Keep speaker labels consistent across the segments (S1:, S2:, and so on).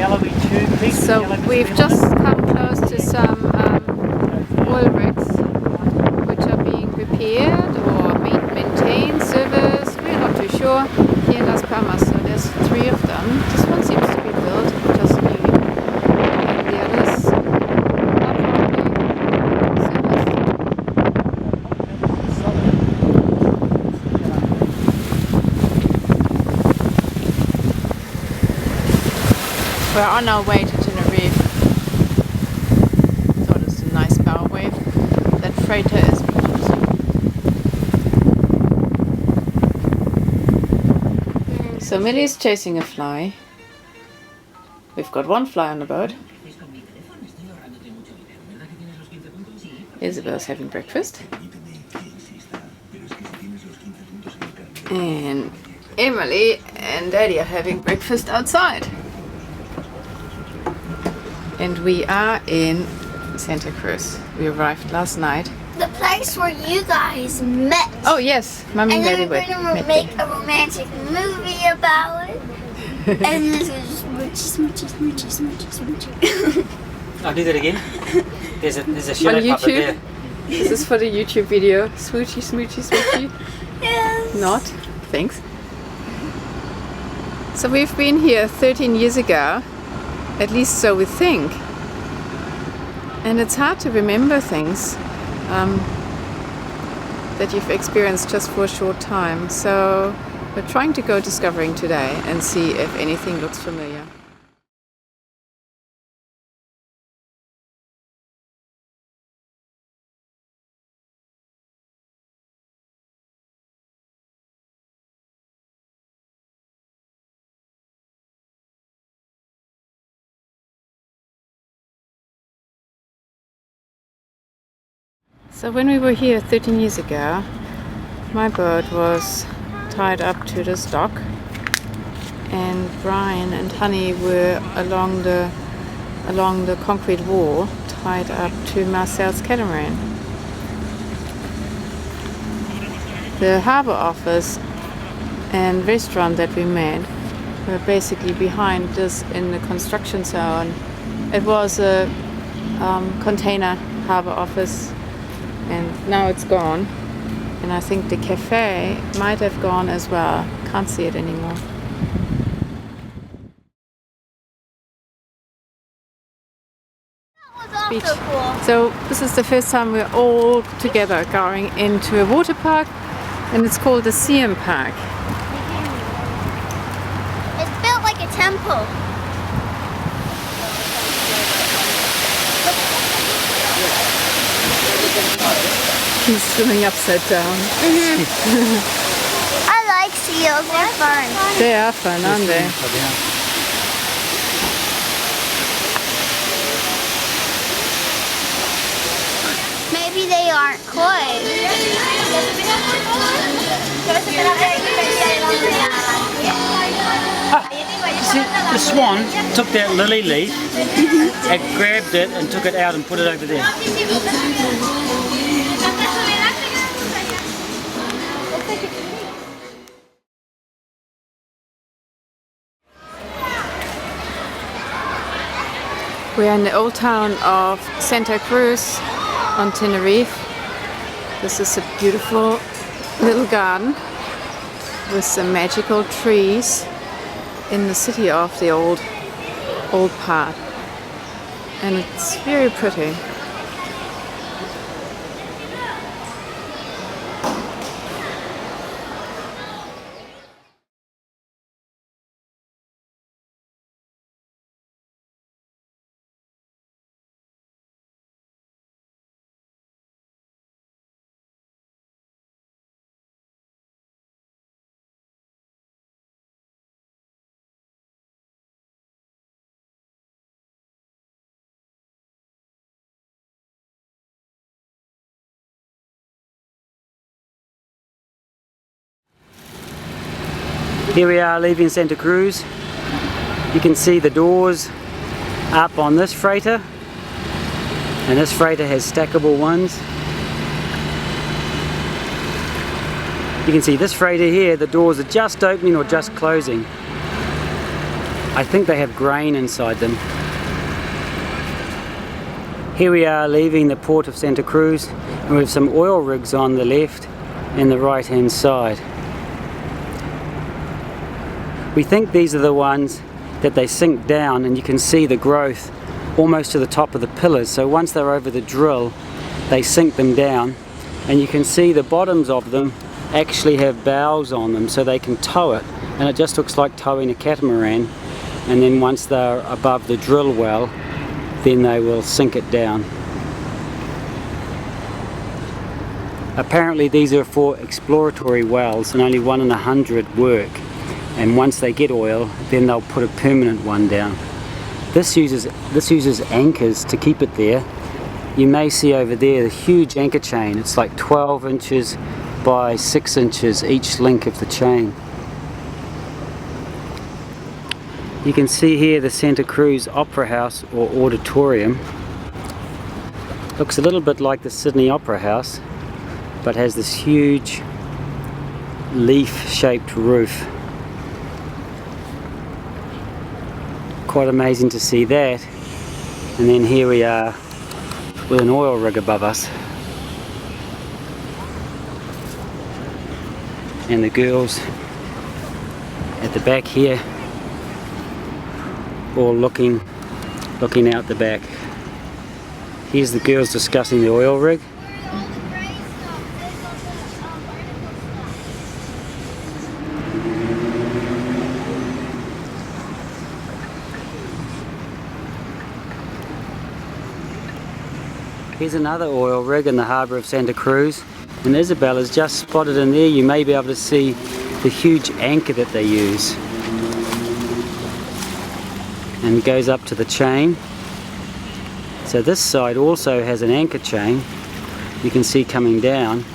S1: yellowy tube piece.
S2: So we've just come close to some oil rigs which are being repaired or maintained, serviced, we're not too sure, here in Las Palmas. So there's 3 of them. This one seems to be built just new, and the others are probably serviced. We're on our way to Teneriffe. Thought it's a nice power wave. That freighter is beyond. So Millie's chasing a fly. We've got 1 fly on the boat. Isabel's having breakfast. And Emily and Daddy are having breakfast outside. And we are in Santa Cruz. We arrived last night.
S3: The place where you guys met.
S2: Oh yes, Mommy and Daddy
S3: And
S2: were
S3: then we're gonna make a romantic movie about it. And this is smoochy, smoochy, smoochy, smoochy, smoochy.
S1: I'll do that again. There's a
S2: On
S1: shadow puppet
S2: YouTube.
S1: there.
S2: This is for the YouTube video. Smoochy, smoochy, smoochy.
S3: Yes.
S2: Not. Thanks. So we've been here 13 years ago. At least so we think. And it's hard to remember things that you've experienced just for a short time. So we're trying to go discovering today and see if anything looks familiar. So when we were here 13 years ago, my boat was tied up to this dock, and Brian and Honey were along the concrete wall, tied up to Marcel's catamaran. The harbour office and restaurant that we made were basically behind this in the construction zone. It was a container harbour office. And now it's gone, and I think the cafe might have gone as well. Can't see it anymore. Beach.
S3: So cool.
S2: So this is the first time we're all together going into a water park, and it's called the CM Park.
S3: It's built like a temple.
S2: He's swimming upside down.
S3: I like seals, they're fun.
S2: They are fun, aren't they?
S3: Maybe they aren't koi.
S1: See, the swan took that lily leaf, and grabbed it and took it out and put it over there.
S2: We are in the old town of Santa Cruz on Teneriffe. This is a beautiful little garden with some magical trees in the city of the old part, and it's very pretty.
S1: Here we are leaving Santa Cruz. You can see the doors up on this freighter, and this freighter has stackable ones. You can see this freighter here, the doors are just opening or just closing. I think they have grain inside them. Here we are leaving the port of Santa Cruz, and we have some oil rigs on the left and the right hand side. We think these are the ones that they sink down, and you can see the growth almost to the top of the pillars. So once they're over the drill, they sink them down, and you can see the bottoms of them actually have bows on them so they can tow it, and it just looks like towing a catamaran. And then once they're above the drill well, then they will sink it down. Apparently these are for exploratory wells, and only 1 in 100 work, and once they get oil then they'll put a permanent one down. This uses anchors to keep it there. You may see over there the huge anchor chain. It's like 12 inches by 6 inches each link of the chain. You can see here the Santa Cruz Opera House or Auditorium. Looks a little bit like the Sydney Opera House, but has this huge leaf-shaped roof. Quite amazing to see that. And then here we are with an oil rig above us. And the girls at the back here, all looking out the back. Here's the girls discussing the oil rig. Here's another oil rig in the harbour of Santa Cruz, and Isabella's just spotted in there. You may be able to see the huge anchor that they use. And it goes up to the chain. So this side also has an anchor chain you can see coming down,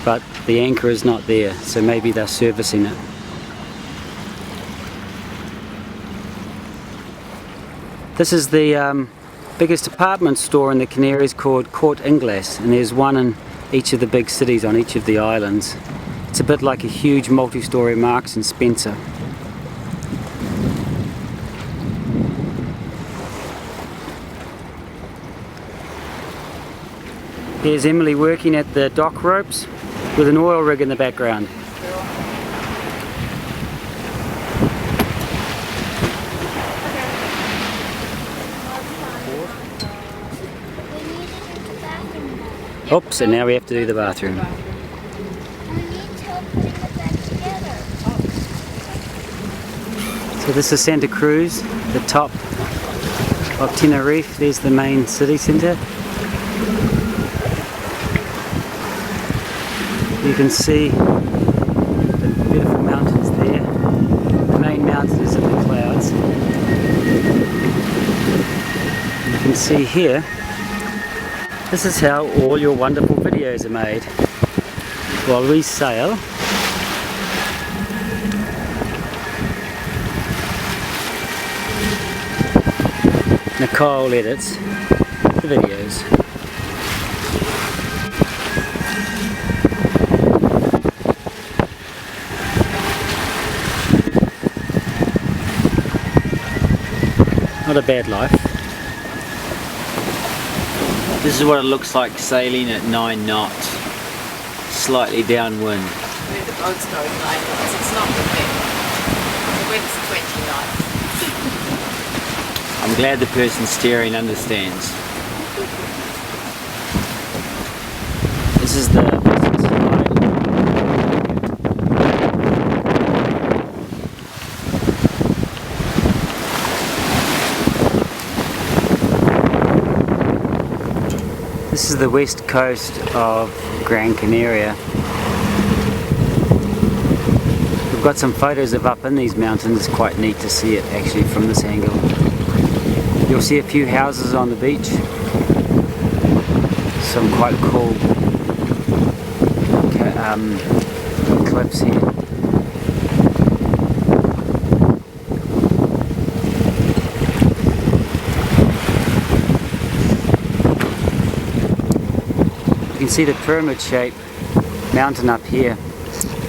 S1: but the anchor is not there, so maybe they're servicing it. This is the biggest department store in the Canaries, called Corte Inglés, and there's one in each of the big cities on each of the islands. It's a bit like a huge multi-story Marks and Spencer. Here's Emily working at the dock ropes with an oil rig in the background. Oops, and now we have to do the bathroom. So this is Santa Cruz, the top of Teneriffe. There's the main city centre. You can see the beautiful mountains there. The main mountain is in the clouds. You can see here, this is how all your wonderful videos are made. While we sail, Nicole edits the videos. Not a bad life. This is what it looks like sailing at 9 knots, slightly downwind.
S2: Where the boat's going 9 knots, it's not the wind. The wind's 20 knots.
S1: I'm glad the person steering understands. This is the business side. This is the west coast of Gran Canaria. We've got some photos of up in these mountains. It's quite neat to see it actually from this angle. You'll see a few houses on the beach. Some quite cool cliffs here. You can see the pyramid-shaped mountain up here,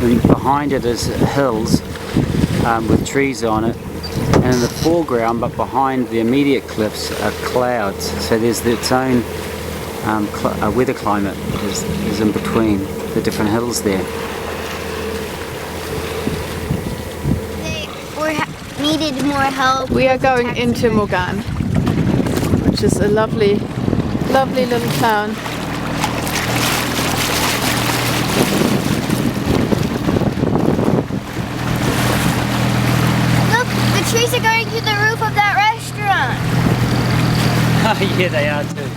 S1: and behind it is hills with trees on it. And in the foreground, but behind the immediate cliffs, are clouds. So there's its own weather climate is in between the different hills there.
S3: They needed more help.
S2: We are going into Mogan, which is a lovely, lovely little town.
S3: Look, the trees are going through the roof of that restaurant.
S1: Yeah, they are too.